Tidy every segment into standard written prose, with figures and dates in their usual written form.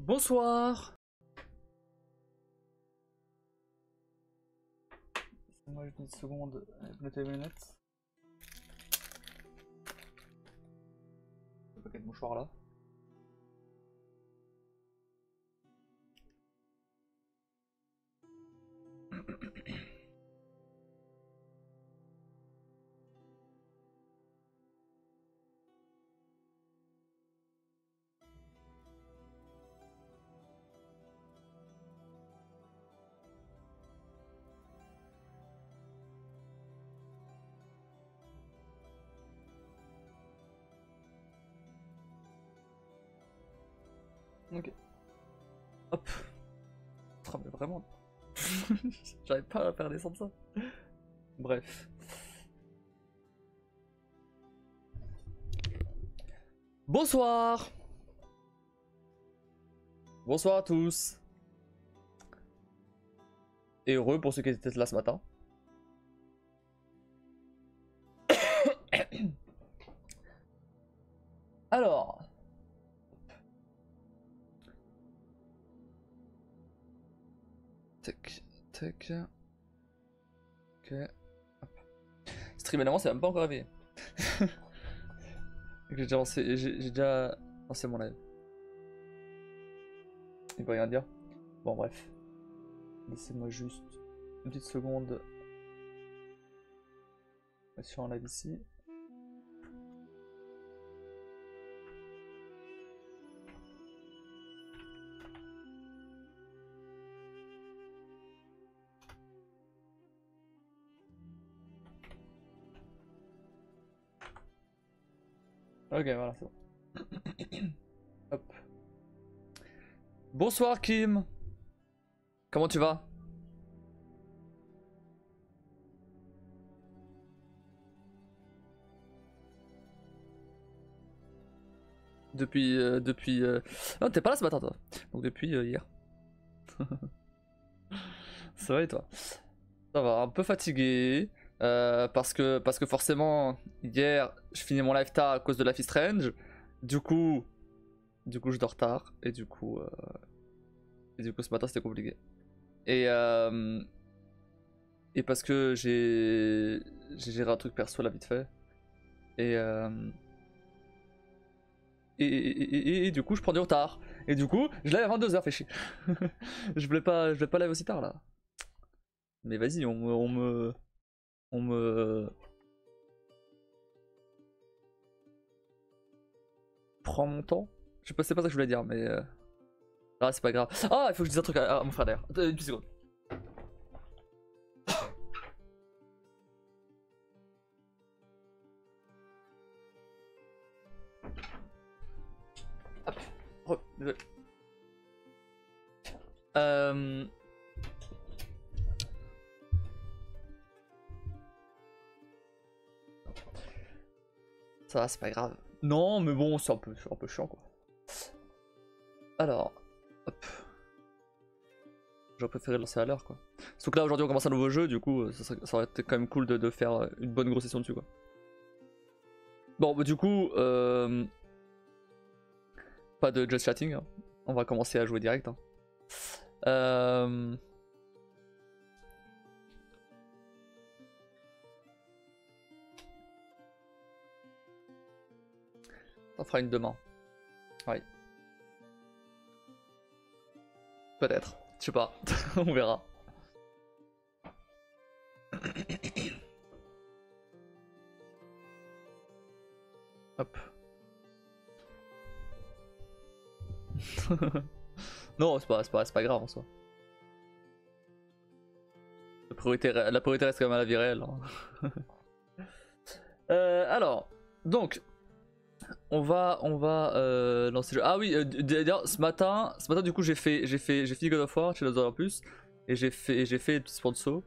Bonsoir. Moi je une seconde avec mes lunettes. Le paquet de mouchoirs là. Ok. Hop. Oh, mais vraiment. J'arrive pas à faire descendre ça. Bref. Bonsoir. Bonsoir à tous. Et heureux pour ceux qui étaient là ce matin. Alors. Tac, tac. Ok. Hop. Stream évidemment, c'est même pas encore réveillé. J'ai déjà lancé mon live. Il peut rien dire. Bon, bref. Laissez-moi juste une petite seconde. Sur un live ici. Ok, voilà, c'est bon. Hop. Bonsoir Kim. Comment tu vas? Depuis. Non, t'es pas là ce matin toi. Donc depuis hier. Ça va et toi? Ça va, un peu fatigué. Parce que forcément, hier, je finis mon live tard à cause de Life is Strange. Du coup, je dors tard. Et du coup ce matin c'était compliqué. Et, et parce que j'ai géré un truc perso là vite fait. Et, et du coup je prends du retard. Et du coup je lève à 22h, fait chier. je voulais pas live aussi tard là. Mais vas-y, on me prend mon temps. Je sais pas, c'est pas ça que je voulais dire, mais ah, c'est pas grave. Ah, il faut que je dise un truc à mon frère d'ailleurs. Une petite seconde. Hop, désolé. Ça va, c'est pas grave. Non, mais bon, c'est un peu chiant quoi. Alors, hop. J'aurais préféré le lancer à l'heure quoi. Sauf que là aujourd'hui on commence un nouveau jeu, du coup ça aurait été quand même cool de faire une bonne grosse session dessus quoi. Bon, bah, du coup, pas de just chatting, hein. On va commencer à jouer direct. Hein. On fera une demain. Oui. Peut-être. Je sais pas. On verra. Hop. Non, c'est pas grave en soi. La priorité reste quand même à la vie réelle. Hein. Alors, donc, on va lancer le jeu. Ah oui, d'ailleurs, ce matin, du coup, j'ai fini God of War, chez Shadow of Plus, et j'ai fait des petits sponsors.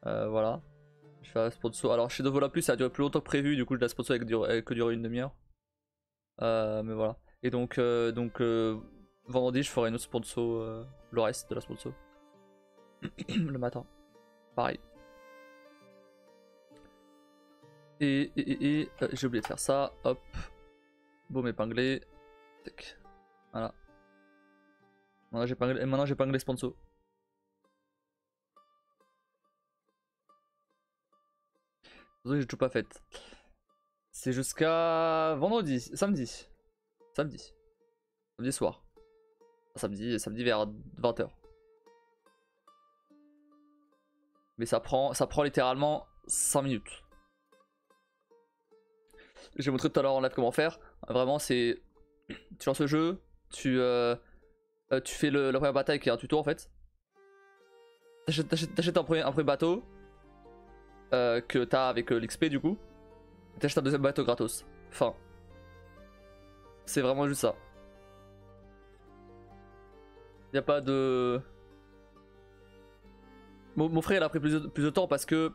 Voilà. Je fais un sponsor. Alors, chez Shadow of Plus, ça a duré plus longtemps que prévu, du coup, la sponsor a que duré une demi-heure. Mais voilà. Et donc, vendredi, je ferai une autre sponsor, le reste de la sponsor. Le matin. Pareil. Et j'ai oublié de faire ça. Hop. Baume épinglé. Tac. Voilà. Maintenant j'ai épinglé sponsor. J'ai toujours pas fait. C'est jusqu'à vendredi, samedi. Samedi. Samedi soir. Samedi vers 20h. Mais ça prend littéralement 5 minutes. J'ai montré tout à l'heure en live comment faire. Vraiment, c'est. Tu lances le jeu, tu fais la première bataille qui est un tuto en fait. T'achètes un premier bateau que t'as avec l'XP du coup. T'achètes un deuxième bateau gratos. Fin. C'est vraiment juste ça. Y'a pas de. Mon frère il a pris plus de temps parce que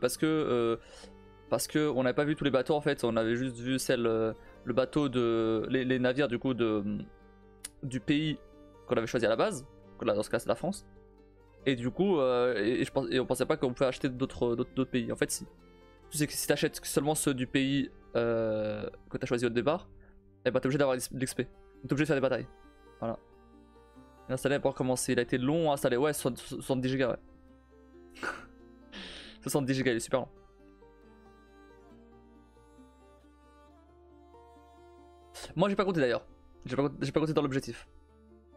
on n'avait pas vu tous les bateaux en fait, on avait juste vu le bateau de les navires du coup du pays qu'on avait choisi à la base, là dans ce cas c'est la France. Et du coup et on pensait pas qu'on pouvait acheter d'autres pays. En fait si. C'est que si t'achètes seulement ceux du pays que t'as choisi au départ, et bah t'es obligé d'avoir de l'XP. T'es obligé de faire des batailles. Voilà. L'installer pour commencer, il a été long à installer, ouais 70 Go ouais. 70 Go, il est super long. Moi j'ai pas compté d'ailleurs. J'ai pas compté dans l'objectif.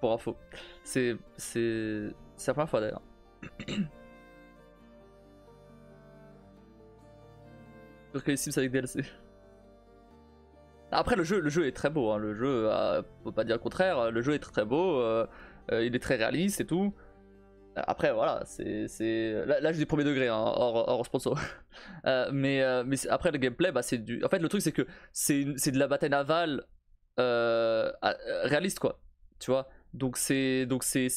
Pour info. C'est la première fois d'ailleurs. Sur que les Sims avec DLC. Après le jeu est très beau, hein. Le jeu, faut pas dire le contraire, le jeu est très beau, il est très réaliste et tout. Après voilà, là j'ai du premier degré hein, hors sponsor. Mais après le gameplay, bah c'est du. En fait le truc c'est que c'est de la bataille navale réaliste quoi. Tu vois. Donc c'est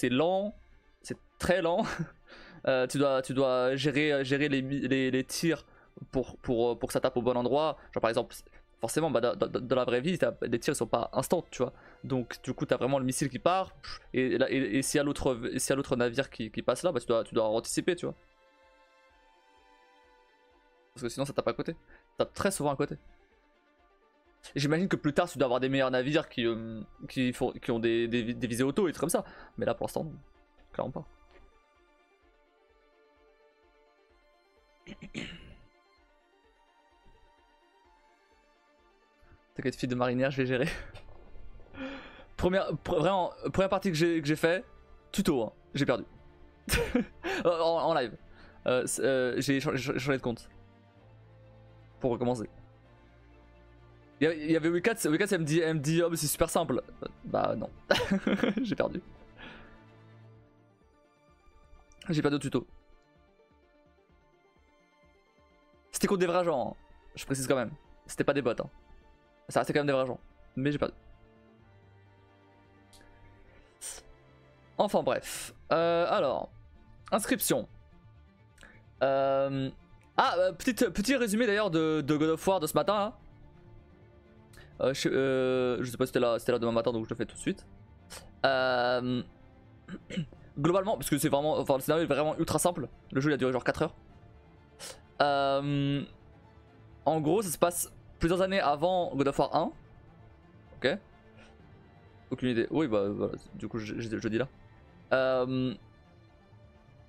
lent, c'est très lent. Tu dois gérer les tirs pour que ça tape au bon endroit. Genre par exemple, forcément dans la vraie vie les tirs ils sont pas instants tu vois. Donc du coup t'as vraiment le missile qui part et s'il y a l'autre navire qui passe là, bah tu dois anticiper tu vois. Parce que sinon ça tape à côté. Ça tape très souvent à côté. J'imagine que plus tard tu dois avoir des meilleurs navires qui ont des visées auto et trucs comme ça. Mais là pour l'instant non. Clairement pas. T'inquiète, fille de marinière, je vais gérer. Première partie que j'ai fait, tuto, hein, j'ai perdu. en live. J'ai changé de compte. Pour recommencer. Il y avait Wikats, elle me dit oh, mais c'est super simple. Bah non. J'ai perdu. J'ai perdu de tuto. C'était contre des vrais gens, hein. Je précise quand même. C'était pas des bots. Hein. Ça restait quand même des vrais gens. Mais j'ai perdu. Enfin bref. Alors. Inscription. Petit résumé d'ailleurs de God of War de ce matin. Hein. Je sais pas si c'était là demain matin donc je le fais tout de suite. Globalement, parce que c'est vraiment. Enfin, le scénario est vraiment ultra simple. Le jeu il a duré genre 4 heures. En gros, ça se passe plusieurs années avant God of War 1. Ok. Aucune idée. Oui, bah voilà, du coup, je dis là.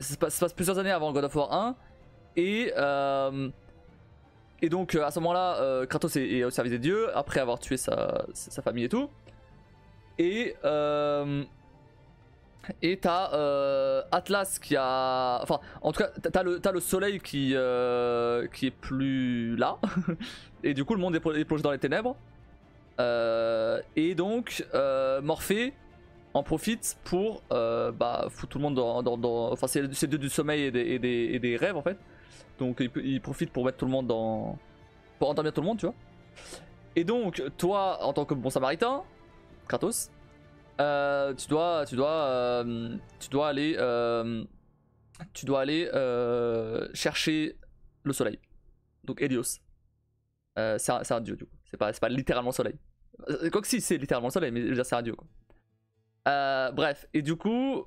Ça se passe plusieurs années avant God of War 1. Et donc, à ce moment-là, Kratos est au service des dieux, après avoir tué sa famille et tout. Et t'as Atlas qui a. Enfin, en tout cas, t'as le soleil qui est plus là. Et du coup, le monde est plongé dans les ténèbres. Et donc, Morphée en profite pour foutre tout le monde dans. Enfin, c'est du sommeil et des rêves en fait. Donc, il profite pour mettre tout le monde dans. Pour endormir tout le monde, tu vois. Et donc, toi, en tant que bon samaritain, Kratos. Tu dois aller chercher le soleil. Donc Helios. C'est un dieu du coup. C'est pas littéralement le soleil. Quoique si c'est littéralement le soleil, mais je veux dire c'est un dieu quoi. Bref, et du coup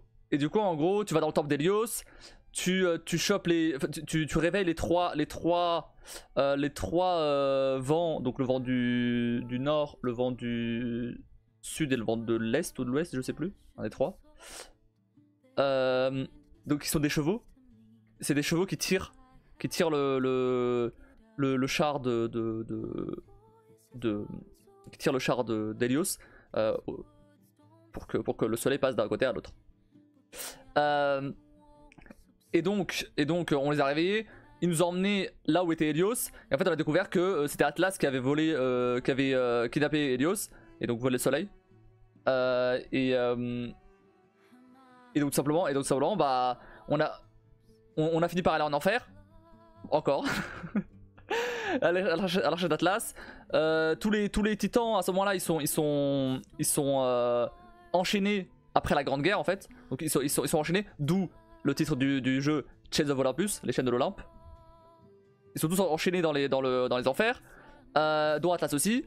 en gros tu vas dans le temple d'Helios, tu chopes tu réveilles les trois vents, donc le vent du nord, le vent du sud et le vent de l'est ou de l'ouest, je sais plus, un des trois. Donc ils sont des chevaux. C'est des chevaux qui tirent le char qui tire le char d'Hélios pour que le soleil passe d'un côté à l'autre. Et donc on les a réveillés. Ils nous ont emmenés là où était Hélios. Et en fait on a découvert que c'était Atlas qui avait volé, qui avait kidnappé Hélios et donc volé le soleil. Et donc tout simplement bah on a fini par aller en enfer. Encore. à la recherche d'Atlas. Tous les titans à ce moment là ils sont enchaînés après la grande guerre en fait. Donc ils sont enchaînés, d'où le titre du jeu Chains of Olympus, les chaînes de l'Olympe. Ils sont tous enchaînés dans les enfers, dont Atlas aussi.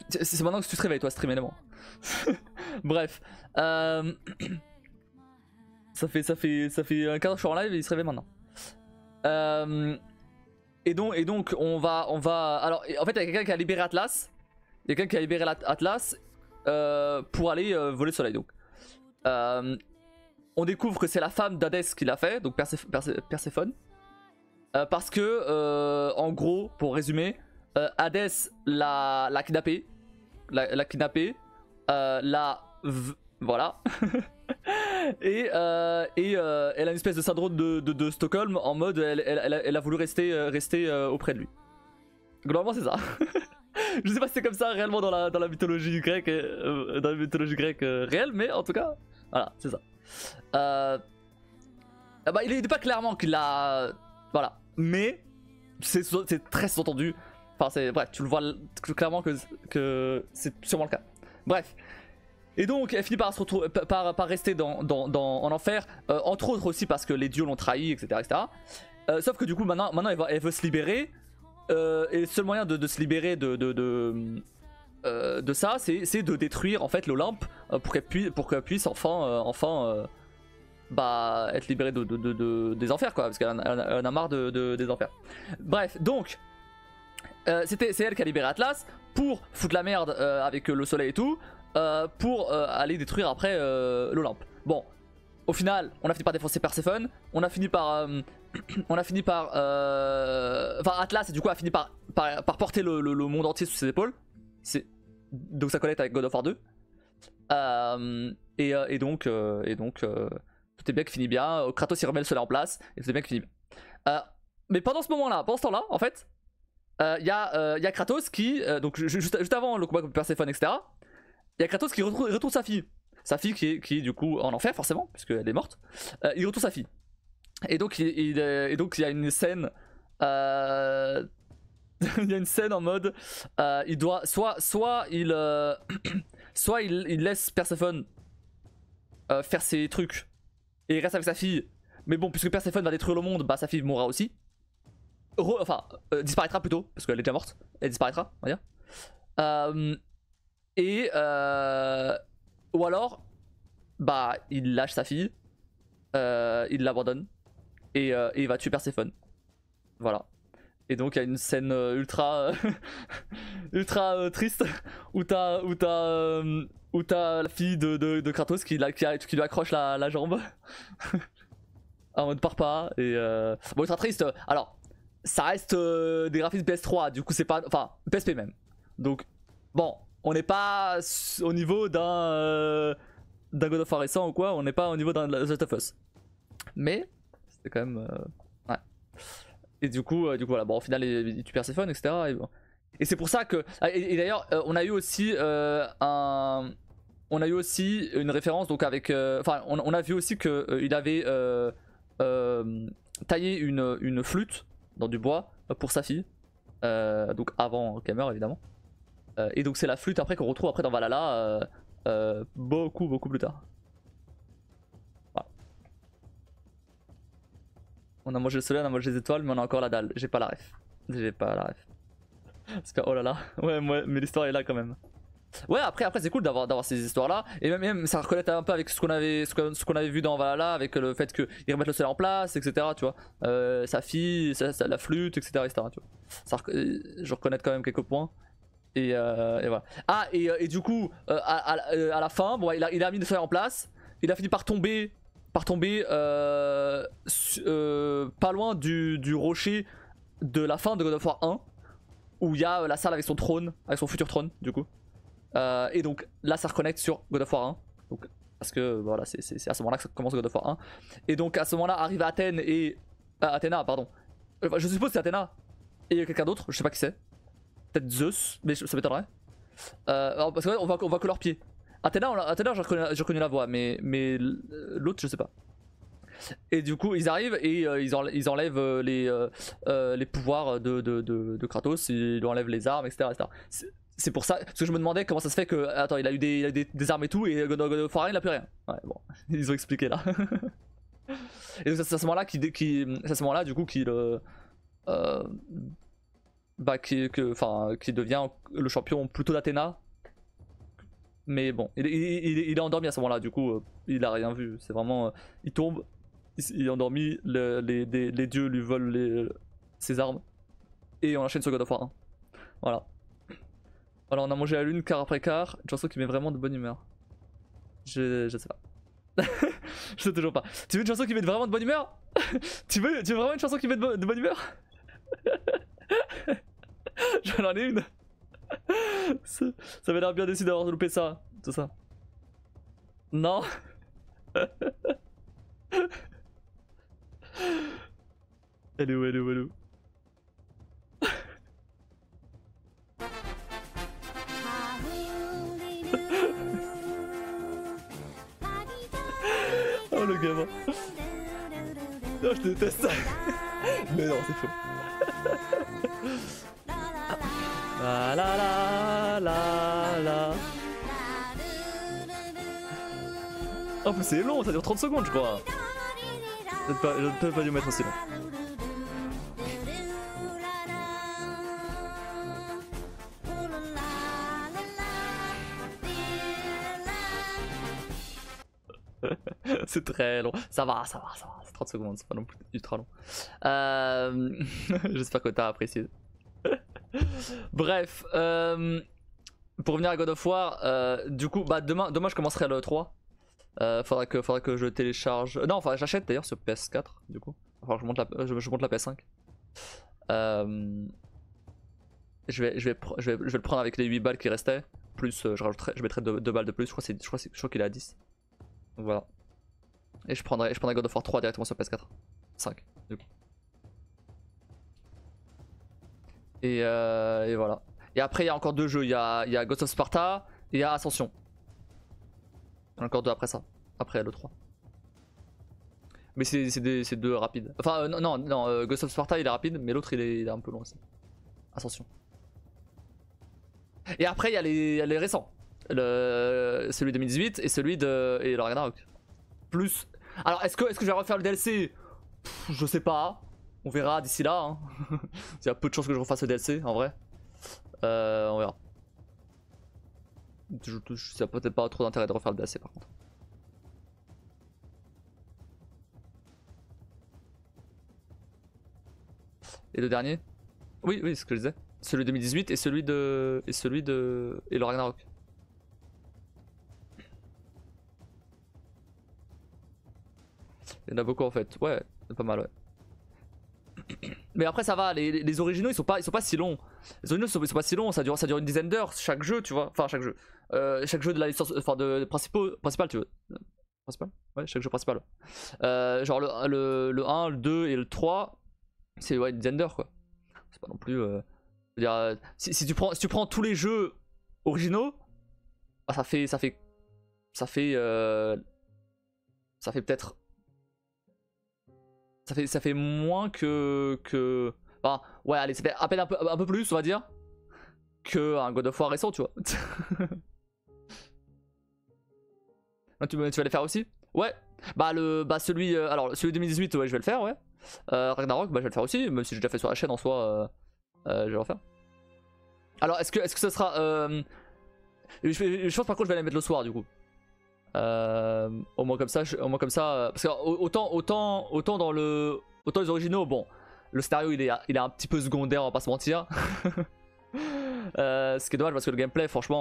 C'est maintenant que tu te réveilles toi, stream évidemment. Bref, ça fait un quart d'heure que je suis en live et il se réveille maintenant. Et donc on va alors en fait il y a quelqu'un qui a libéré Atlas. Il y a quelqu'un qui a libéré Atlas pour aller voler le soleil. Donc on découvre que c'est la femme d'Hadès qui l'a fait, donc Perséphone. Parce que en gros, pour résumer, Hadès l'a kidnappé. Voilà. Et elle a une espèce de syndrome de Stockholm en mode elle a voulu rester auprès de lui. Globalement c'est ça. Je sais pas si c'est comme ça réellement dans la mythologie grecque, réelle, mais en tout cas, voilà, c'est ça. Bah, il est pas clairement qu'il l'a, voilà, mais c'est très sous-entendu. Enfin, bref, tu le vois clairement que c'est sûrement le cas. Bref. Et donc elle finit par rester en enfer, entre autres aussi parce que les dieux l'ont trahi, etc. Sauf que du coup maintenant elle veut se libérer, et le seul moyen de se libérer de ça, c'est de détruire en fait l'Olympe pour qu'elle puisse enfin bah, être libérée des enfers quoi, parce qu'elle en a marre des enfers. Bref, donc c'est elle qui a libéré Atlas pour foutre la merde avec le soleil et tout. Pour aller détruire après l'Olympe. Bon, au final, on a fini par défoncer Perséphone. On a fini par, enfin Atlas, du coup, a fini par porter le monde entier sous ses épaules. Donc ça connecte avec God of War 2. Et donc, tout est bien qui finit bien. Kratos il remet le soleil en place et tout est bien qui finit bien. Mais pendant ce temps-là, en fait, il y a Kratos qui, donc juste avant le combat contre Perséphone, etc. Il y a Kratos qui retrouve sa fille. Sa fille qui est du coup en enfer forcément, puisqu'elle est morte. Il retrouve sa fille. Et donc il y a une scène. Il y a une scène en mode. Il doit. Soit il laisse Perséphone faire ses trucs. Et il reste avec sa fille. Mais bon, puisque Perséphone va détruire le monde, bah sa fille mourra aussi. Disparaîtra plutôt, parce qu'elle est déjà morte. Elle disparaîtra, on va dire. Ou alors, bah, il lâche sa fille, il l'abandonne et il va tuer Perséphone. Voilà. Et donc il y a une scène ultra triste où t'as la fille de Kratos qui lui accroche la jambe en mode parpa et bon, ultra triste. Alors, ça reste des graphismes PS3, du coup c'est pas, enfin PSP même. Donc bon. On n'est pas au niveau d'un God of War récent ou quoi, on n'est pas au niveau d'un The Last of Us. Mais c'était quand même. Ouais. Et du coup voilà, bon, au final, il tue Perséphone, etc. Et c'est pour ça que. Et d'ailleurs, on a eu aussi une référence, donc avec. Enfin, on a vu aussi qu'il avait taillé une flûte dans du bois pour sa fille. Donc avant qu'elle meure, évidemment. Et donc c'est la flûte après qu'on retrouve après dans Valhalla beaucoup plus tard. Voilà. On a mangé le soleil, on a mangé les étoiles, mais on a encore la dalle. J'ai pas la ref. Oh là là. Ouais, mais l'histoire est là quand même. Ouais, après c'est cool d'avoir ces histoires là. Et même ça reconnaît un peu avec ce qu'on avait vu dans Valhalla, avec le fait qu'ils remettent le soleil en place, etc. Tu vois, sa fille, la flûte, etc. Tu vois. Je reconnais quand même quelques points. Et voilà. Ah, et du coup, à la fin, bon, il a mis le soleil en place. il a fini par tomber pas loin du rocher de la fin de God of War 1, où il y a la salle avec son trône, avec son futur trône du coup. Et donc là ça reconnecte sur God of War 1. Donc, parce que voilà, c'est à ce moment-là que ça commence God of War 1. Et donc à ce moment-là arrive Athènes et... Athéna, pardon. Je suppose que c'est Athéna. Et quelqu'un d'autre, je sais pas qui c'est. Peut-être Zeus, mais ça m'étonnerait. Parce que ouais, on voit que leurs pieds. Athéna, j'ai reconnu la voix, mais l'autre je sais pas. Et du coup ils arrivent et ils enlèvent les pouvoirs de Kratos, ils lui enlèvent les armes, etc. C'est pour ça, parce que je me demandais comment ça se fait que... Attends, il a eu des armes et tout, et God of War 1 il a plus rien. Ouais bon, ils ont expliqué là. Et donc c'est à ce moment-là du coup qu'il devient le champion plutôt d'Athéna. Mais bon, il est endormi à ce moment-là, du coup il a rien vu. C'est vraiment, il tombe, il est endormi, les dieux lui volent ses armes et on enchaîne sur God of War 1. Voilà. Voilà, on a mangé la lune quart après quart, une chanson qui met vraiment de bonne humeur. Je sais pas. Je sais toujours pas. Tu veux une chanson qui met vraiment de bonne humeur? tu veux vraiment une chanson qui met de bonne humeur? J'en ai une. Ça m'a l'air bien déçu d'avoir loupé ça, tout ça. Non. Elle est où, elle est où, elle est où? Oh le gamin. Non, je déteste ça. Mais non, c'est faux. La la la la la. En plus c'est long, ça dure 30 secondes je crois. Je ne peux pas lui mettre aussi long. C'est très long. Ça va, c'est 30 secondes, c'est pas non plus ultra long. J'espère que t'as apprécié. Bref, pour revenir à God of War, du coup, bah demain je commencerai le 3. Faudra que je télécharge. Non, enfin j'achète d'ailleurs sur PS4 du coup. Enfin je monte la PS5. Je vais le prendre avec les 8 balles qui restaient. Plus je mettrai 2 balles de plus. Je crois qu'il est à 10. Donc voilà. Et je prendrai God of War 3 directement sur PS4. 5 du coup. Et voilà. Et après il y a encore 2 jeux. Il y a Ghost of Sparta et il y a Ascension. Il y en a encore 2 après ça. Après le 3. Mais c'est 2 rapides. Enfin non, Ghost of Sparta il est rapide, mais l'autre il est un peu long aussi. Ascension. Et après il y a les récents. Celui de 2018 et celui de... et le Ragnarok. Plus... Alors est-ce que je vais refaire le DLC? Je sais pas. On verra d'ici là. Hein. Il y a peu de chances que je refasse le DLC en vrai. On verra. Ça peut-être pas trop d'intérêt de refaire le DLC par contre. Et le dernier? Oui, c'est ce que je disais. Celui de 2018 et celui de... et le Ragnarok. Il y en a beaucoup en fait. Ouais, c'est pas mal, ouais. Mais après ça va, les originaux ils sont pas si longs. Les originaux ils sont pas si longs, ça dure une dizaine d'heures chaque jeu, tu vois. Enfin chaque jeu. Chaque jeu de la licence, enfin de principal tu veux. Principal? Ouais, chaque jeu principal. Genre le 1, le 2 et le 3, c'est ouais, une dizaine d'heures quoi. C'est pas non plus... je veux dire, si tu prends tous les jeux originaux, bah, ça fait peut-être... Ça fait moins que... Enfin, ouais, allez, ça fait à peine un peu plus, on va dire, que un God of War récent, tu vois. tu vas les faire aussi? Ouais. Bah, celui... alors, celui 2018, ouais, je vais le faire, ouais. Ragnarok, bah, je vais le faire aussi, même si j'ai déjà fait sur la chaîne en soi, je vais le refaire. Alors, est-ce que ce sera... je pense par contre, je vais aller mettre le soir, du coup. Au moins comme ça, parce que autant dans les originaux, bon, le scénario il est un petit peu secondaire, on va pas se mentir. Ce qui est dommage parce que le gameplay, franchement,